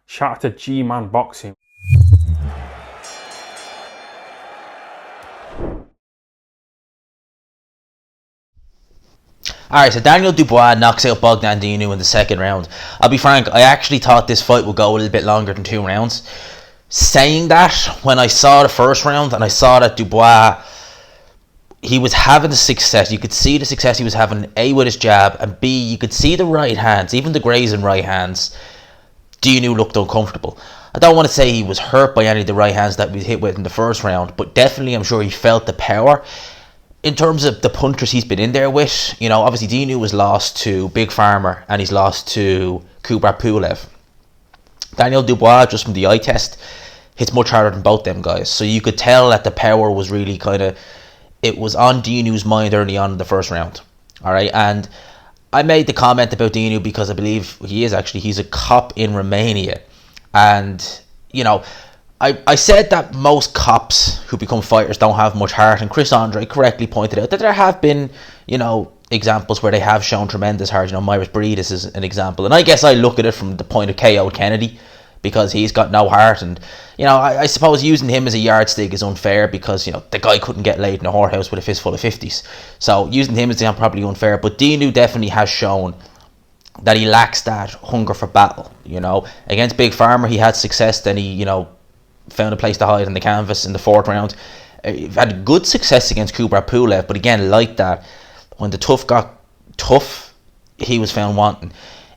Shout out to G-Man Boxing. Alright, so Daniel Dubois knocks out Bogdan Dinu in the second round. I'll be frank, I actually thought this fight would go a little bit longer than 2 rounds. Saying that, when I saw the first round and I saw that Dubois, he was having the success. You could see the success he was having, A, with his jab, and B, you could see the right hands, even the grazing right hands. Dinu looked uncomfortable. I don't want to say he was hurt by any of the right hands that we hit with in the first round, but definitely I'm sure he felt the power. In terms of the punchers he's been in there with, you know, obviously Dinu was lost to Big Farmer and he's lost to Kubrat Pulev. Daniel Dubois, just from the eye test, hits much harder than both them guys. So you could tell that the power was really it was on Dinu's mind early on in the first round. Alright, and I made the comment about Dinu because I believe he's a cop in Romania. And, you know, I said that most cops who become fighters don't have much heart, and Chris Andre correctly pointed out that there have been, you know, examples where they have shown tremendous heart. You know, Myris Breedis is an example, and I guess I look at it from the point of KO Kennedy, because he's got no heart, and, you know, I suppose using him as a yardstick is unfair because, you know, the guy couldn't get laid in a whorehouse with a fistful of 50s, so using him as the probably unfair. But Dinu definitely has shown that he lacks that hunger for battle. You know, against Big Farmer he had success, then he, you know, found a place to hide in the canvas in the 4th round. He had good success against Kubrat Pulev, but again, like that, when the tough got tough, he was found wanting.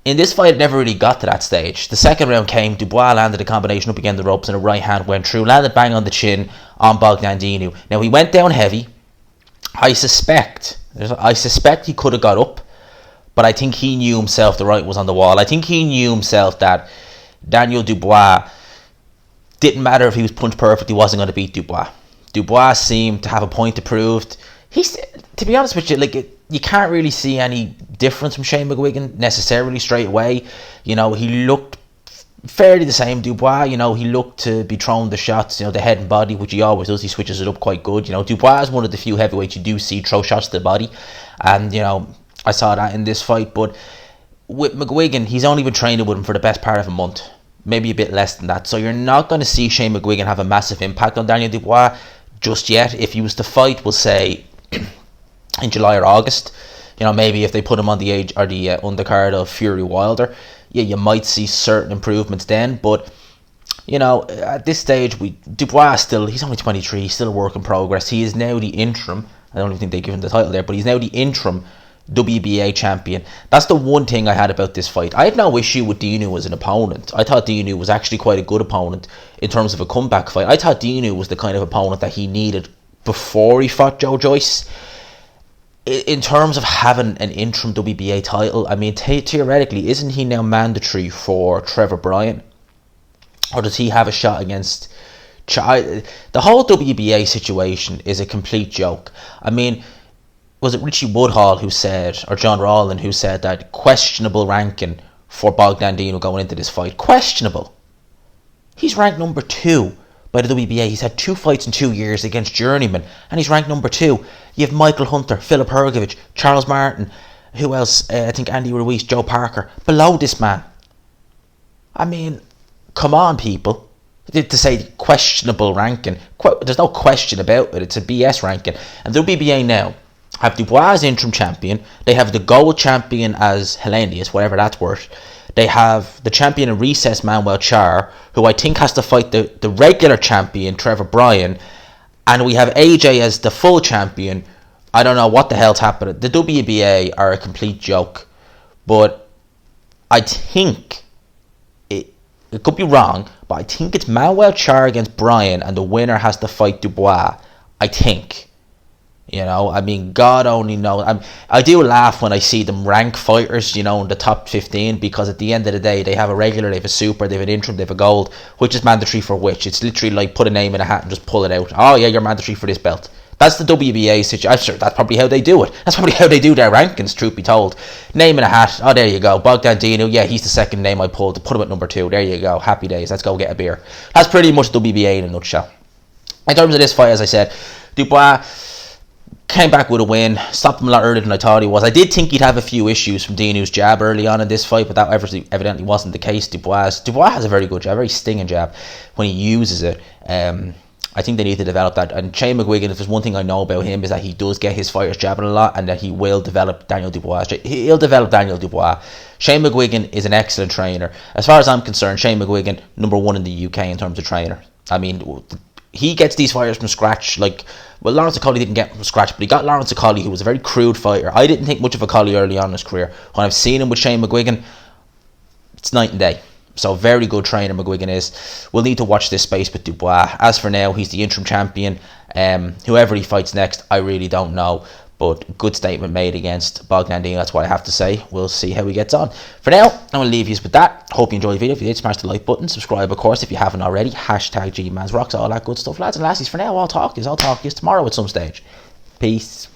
In this fight, it never really got to that stage. The second round came, Dubois landed a combination up against the ropes and a right hand went through, landed bang on the chin on Bogdan Dinu. Now, he went down heavy. I suspect he could have got up, but I think he knew himself the writing was on the wall. I think he knew himself that Daniel Dubois, didn't matter if he was punched perfect, he wasn't going to beat Dubois. Dubois seemed to have a point to prove. To be honest with you, you can't really see any difference from Shane McGuigan necessarily straight away. You know, he looked fairly the same. Dubois, you know, he looked to be throwing the shots, you know, the head and body, which he always does. He switches it up quite good. You know, Dubois is one of the few heavyweights you do see throw shots to the body, and, you know, I saw that in this fight. But with McGuigan, he's only been training with him for the best part of a month, maybe a bit less than that. So you're not going to see Shane McGuigan have a massive impact on Daniel Dubois just yet. If he was to fight, we'll say in July or August, you know, maybe if they put him on the undercard of Fury Wilder, yeah, you might see certain improvements then. But, you know, at this stage, Dubois he's only 23, he's still a work in progress. He is now the interim, I don't even think they give him the title there, but he's now the interim WBA champion. That's the one thing I had about this fight. I had no issue with Dinu as an opponent. I thought Dinu was actually quite a good opponent in terms of a comeback fight. I thought Dinu was the kind of opponent that he needed before he fought Joe Joyce. In terms of having an interim WBA title, I mean, theoretically, isn't he now mandatory for Trevor Bryan? Or does he have a shot against... The whole WBA situation is a complete joke. I mean, was it Richie Woodhall who said, or John Rawlin who said, that questionable ranking for Bogdan Dinu going into this fight? Questionable. He's ranked number 2 by the WBA. He's had 2 fights in 2 years against journeymen, and he's ranked number 2. You have Michael Hunter, Filip Hrgovic, Charles Martin, who else? I think Andy Ruiz, Joe Parker, below this man. I mean, come on, people. To say questionable ranking, there's no question about it. It's a BS ranking. And the WBA now have Dubois as interim champion. They have the gold champion as Helenius, whatever that's worth. They have the champion in recess, Manuel Char, who I think has to fight the regular champion, Trevor Bryan. And we have AJ as the full champion. I don't know what the hell's happening. The WBA are a complete joke. But I think, it could be wrong, but I think it's Manuel Char against Bryan, and the winner has to fight Dubois. I think. You know, I mean, God only knows. I do laugh when I see them rank fighters, you know, in the top 15, because at the end of the day, they have a regular, they have a super, they have an interim, they have a gold. Which is mandatory for which? It's literally like put a name in a hat and just pull it out. Oh yeah, you're mandatory for this belt. That's the WBA situation. I'm sure that's probably how they do it. That's probably how they do their rankings, truth be told. Name in a hat. Oh, there you go. Bogdan Dinu. Yeah, he's the second name I pulled. Put him at number 2. There you go. Happy days. Let's go get a beer. That's pretty much WBA in a nutshell. In terms of this fight, as I said, Dubois, Came back with a win, stopped him a lot earlier than I thought he was. I did think he'd have a few issues from Dinu's jab early on in this fight, but that evidently wasn't the case. Dubois has a very good jab, very stinging jab when he uses it. I think they need to develop that. And Shane McGuigan, if there's one thing I know about him, is that he does get his fighters jabbing a lot, and that he will develop Daniel Dubois. He'll develop Daniel Dubois. Shane McGuigan is an excellent trainer. As far as I'm concerned, Shane McGuigan, #1 in the UK in terms of trainer. I mean, he gets these fighters from scratch. Lawrence Acolli didn't get from scratch, but he got Lawrence Acolli, who was a very crude fighter. I didn't think much of Acolli early on in his career. When I've seen him with Shane McGuigan, it's night and day. So very good trainer McGuigan is. We'll need to watch this space with Dubois. As for now, he's the interim champion. Whoever he fights next, I really don't know. But good statement made against Bogdan. That's what I have to say. We'll see how he gets on. For now, I'm going to leave you with that. Hope you enjoyed the video. If you did, smash the like button. Subscribe, of course, if you haven't already. #GMansRocks, all that good stuff, lads. And lassies, for now, I'll talk to you tomorrow at some stage. Peace.